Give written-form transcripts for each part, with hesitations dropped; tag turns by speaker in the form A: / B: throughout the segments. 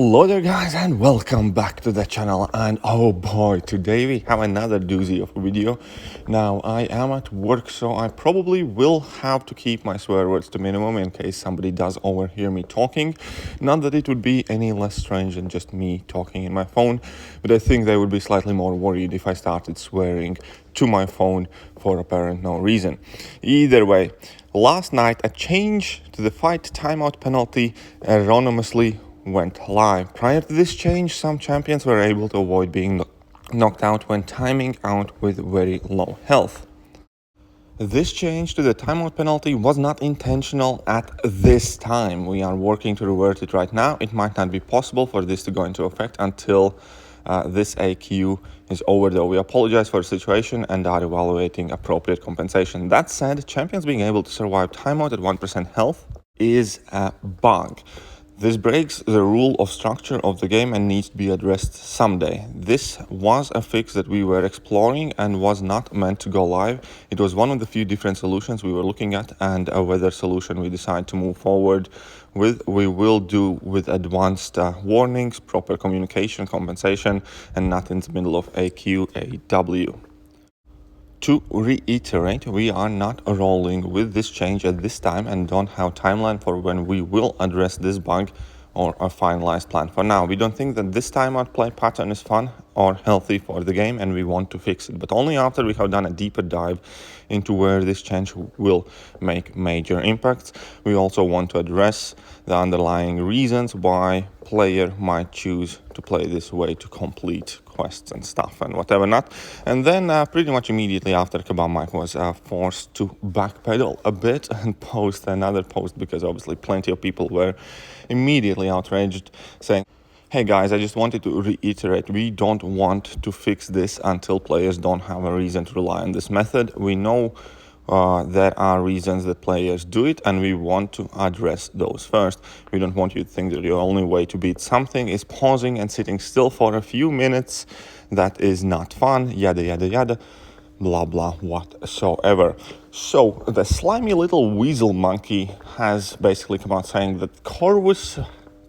A: Hello there guys and welcome back to the channel, and oh boy, today we have another doozy of a video. Now I am at work, so I probably will have to keep my swear words to minimum in case somebody does overhear me talking. Not that it would be any less strange than just me talking in my phone, but I think they would be slightly more worried if I started swearing to my phone for apparent no reason. Either way, last night a change to the fight timeout penalty erroneously went live. Prior to this change, some champions were able to avoid being knocked out when timing out with very low health. This change to the timeout penalty was not intentional at this time. We are working to revert it right now. It might not be possible for this to go into effect until this AQ is over, though. We apologize for the situation and are evaluating appropriate compensation. That said, champions being able to survive timeout at 1% health is a bug. This breaks the rule of structure of the game and needs to be addressed someday. This was a fix that we were exploring and was not meant to go live. It was one of the few different solutions we were looking at, and whether solution we decide to move forward with, we will do with advanced warnings, proper communication, compensation, and not in the middle of AQ/AW. To reiterate, we are not rolling with this change at this time and don't have timeline for when we will address this bug or a finalized plan. For now, we don't think that this timeout play pattern is fun or healthy for the game, and we want to fix it, but only after we have done a deeper dive into where this change will make major impacts. We also want to address the underlying reasons why player might choose to play this way to complete quests and stuff and whatever not. And then pretty much immediately after, KABAM Mike was forced to backpedal a bit and post another post, because obviously plenty of people were immediately outraged, saying, "Hey guys, I just wanted to reiterate, we don't want to fix this until players don't have a reason to rely on this method. We know there are reasons that players do it, and we want to address those first. We don't want you to think that your only way to beat something is pausing and sitting still for a few minutes. That is not fun, yada yada yada, blah blah whatsoever." So the slimy little weasel monkey has basically come out saying that Corvus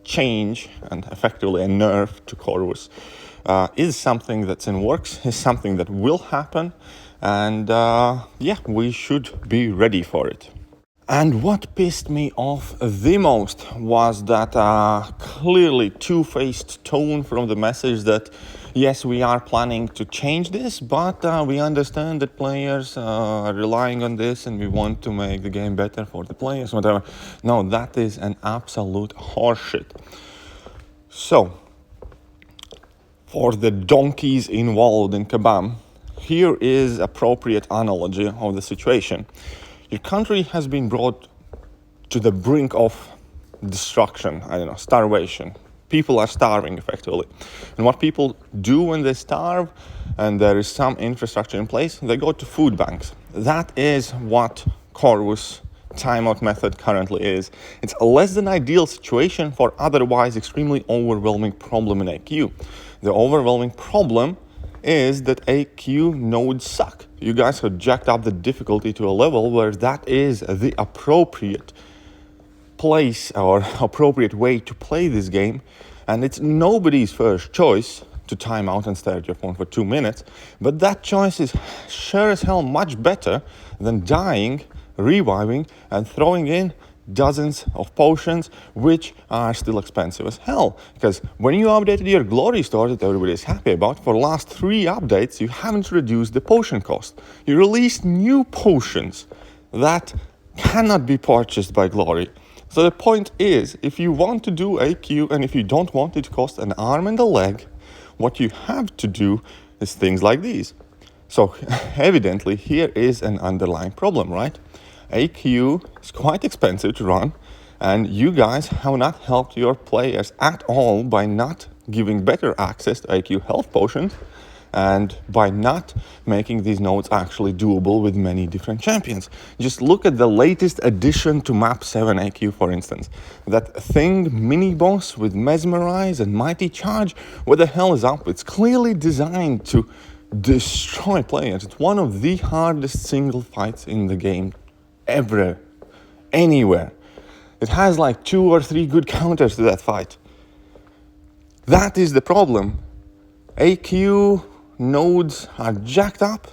A: change, and effectively a nerf to Corvus, is something that's in works, is something that will happen, and yeah, we should be ready for it. And what pissed me off the most was that clearly two-faced tone from the message that yes, we are planning to change this, but we understand that players are relying on this and we want to make the game better for the players, whatever. No, that is an absolute horseshit. So, for the donkeys involved in KABAM, here is appropriate analogy of the situation. Your country has been brought to the brink of destruction, I don't know, starvation. People are starving effectively. And what people do when they starve and there is some infrastructure in place, they go to food banks. That is what Corvus timeout method currently is. It's a less than ideal situation for otherwise extremely overwhelming problem in AQ. The overwhelming problem is that AQ nodes suck. You guys have jacked up the difficulty to a level where that is the appropriate place or appropriate way to play this game, and it's nobody's first choice to time out and stare at your phone for 2 minutes, but that choice is sure as hell much better than dying, reviving, and throwing in dozens of potions, which are still expensive as hell. Because when you updated your glory store that everybody is happy about, for the last 3 updates, you haven't reduced the potion cost. You released new potions that cannot be purchased by glory. So the point is, if you want to do AQ and if you don't want it to cost an arm and a leg, what you have to do is things like these. So evidently here is an underlying problem, right? AQ is quite expensive to run, and you guys have not helped your players at all by not giving better access to AQ health potions and by not making these nodes actually doable with many different champions. Just look at the latest addition to map 7 AQ, for instance. That thing mini boss with Mesmerize and Mighty Charge, what the hell is up? It's clearly designed to destroy players. It's one of the hardest single fights in the game ever, anywhere. It has like 2 or 3 good counters to that fight. That is the problem. AQ nodes are jacked up.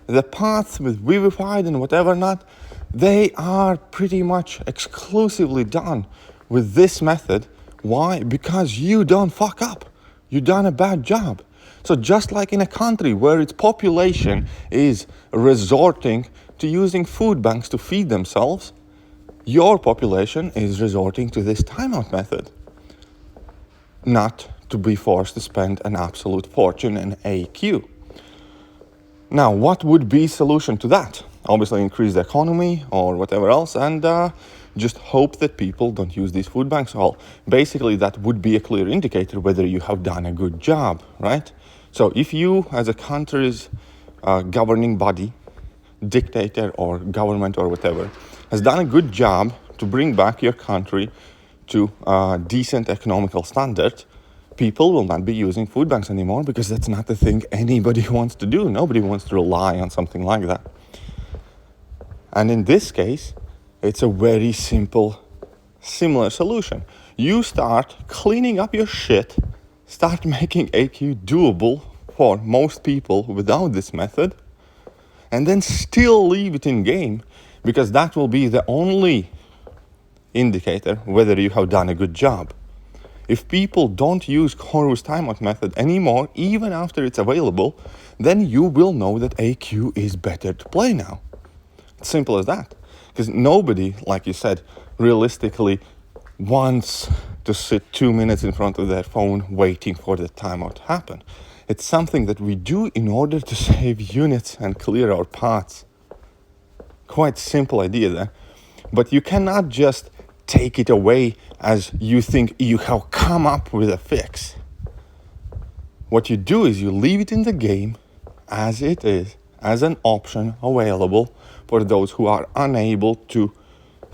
A: The paths with vivified and whatever not, they are pretty much exclusively done with this method. Why? Because you don't fuck up. You done a bad job. So just like in a country where its population is resorting to using food banks to feed themselves, your population is resorting to this timeout method. Not to be forced to spend an absolute fortune in AQ. Now, what would be solution to that? Obviously increase the economy or whatever else, and just hope that people don't use these food banks. Well, basically that would be a clear indicator whether you have done a good job, right? So if you as a country's governing body, dictator or government or whatever, has done a good job to bring back your country to decent economical standard, people will not be using food banks anymore because that's not the thing anybody wants to do. Nobody wants to rely on something like that. And in this case, it's a very simple, similar solution. You start cleaning up your shit, start making AQ doable for most people without this method, and then still leave it in game, because that will be the only indicator whether you have done a good job. If people don't use Corvus timeout method anymore, even after it's available, then you will know that AQ is better to play now. It's simple as that. Because nobody, like you said, realistically wants to sit 2 minutes in front of their phone waiting for the timeout to happen. It's something that we do in order to save units and clear our paths. Quite simple idea there. But you cannot just take it away as you think you have come up with a fix. What you do is you leave it in the game as it is, as an option available for those who are unable to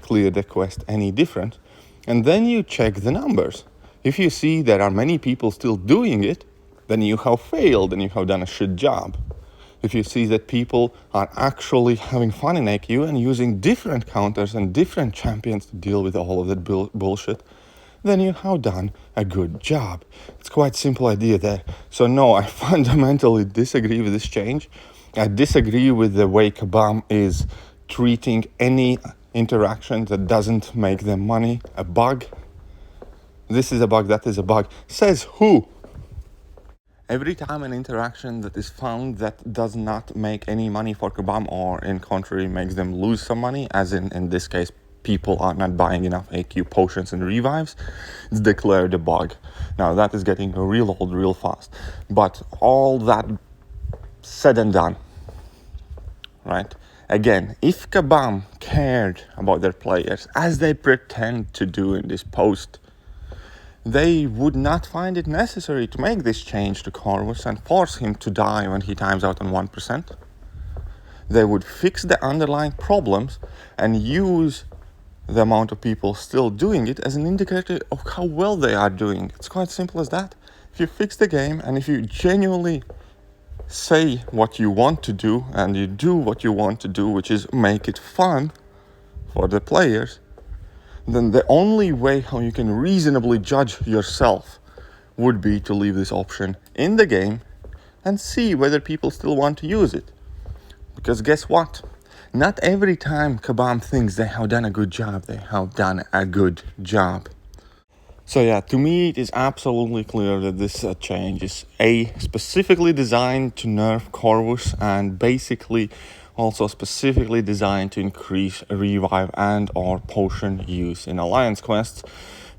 A: clear the quest any different. And then you check the numbers. If you see there are many people still doing it, then you have failed and you have done a shit job. If you see that people are actually having fun in AQ and using different counters and different champions to deal with all of that bullshit, then you have done a good job. It's quite a simple idea there. So no, I fundamentally disagree with this change. I disagree with the way KABAM is treating any interaction that doesn't make them money a bug. This is a bug, that is a bug. Says who? Every time an interaction that is found that does not make any money for KABAM, or in contrary makes them lose some money, as in this case people are not buying enough AQ potions and revives, it's declared a bug. Now that is getting real old real fast. But all that said and done, right? Again, if KABAM cared about their players, as they pretend to do in this post, they would not find it necessary to make this change to Corvus and force him to die when he times out on 1%. They would fix the underlying problems and use the amount of people still doing it as an indicator of how well they are doing. It's quite simple as that. If you fix the game and if you genuinely say what you want to do and you do what you want to do, which is make it fun for the players, then the only way how you can reasonably judge yourself would be to leave this option in the game and see whether people still want to use it. Because guess what? Not every time KABAM thinks they have done a good job, they have done a good job. So yeah, to me it is absolutely clear that this change is specifically designed to nerf Corvus, and basically also specifically designed to increase revive and or potion use in alliance quests,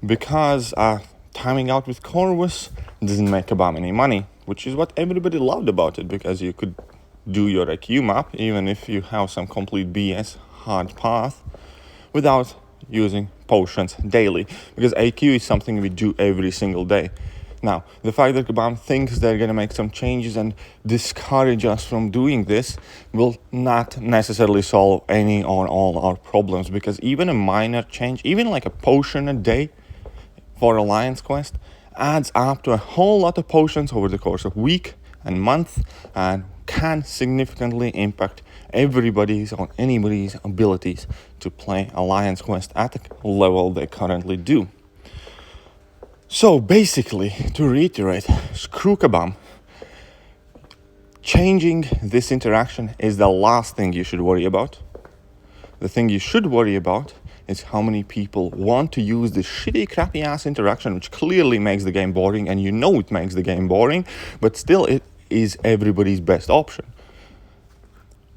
A: because timing out with Corvus doesn't make KABAM any money, which is what everybody loved about it, because you could do your IQ map even if you have some complete BS hard path without using potions daily, because AQ is something we do every single day. Now, the fact that KABAM thinks they're going to make some changes and discourage us from doing this will not necessarily solve any or all our problems, because even a minor change, even like a potion a day for Alliance Quest, adds up to a whole lot of potions over the course of week and month, and can significantly impact everybody's or anybody's abilities to play Alliance Quest at the level they currently do. So basically, to reiterate, screw KABAM. Changing this interaction is the last thing you should worry about. The thing you should worry about is how many people want to use this shitty, crappy ass interaction, which clearly makes the game boring, and you know it makes the game boring, but still it is everybody's best option.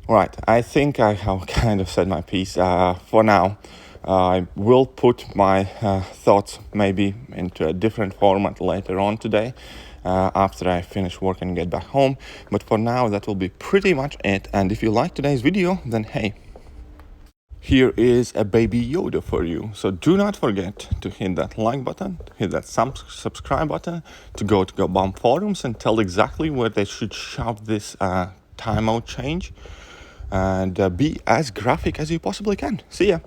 A: Right, I think I have kind of said my piece. For now, I will put my thoughts maybe into a different format later on today, after I finish work and get back home. But for now, that will be pretty much it. And if you like today's video, then hey, here is a baby Yoda for you. So do not forget to hit that like button, hit that subscribe button, to go to KABAM forums and tell exactly where they should shove this timeout change, and be as graphic as you possibly can. See ya.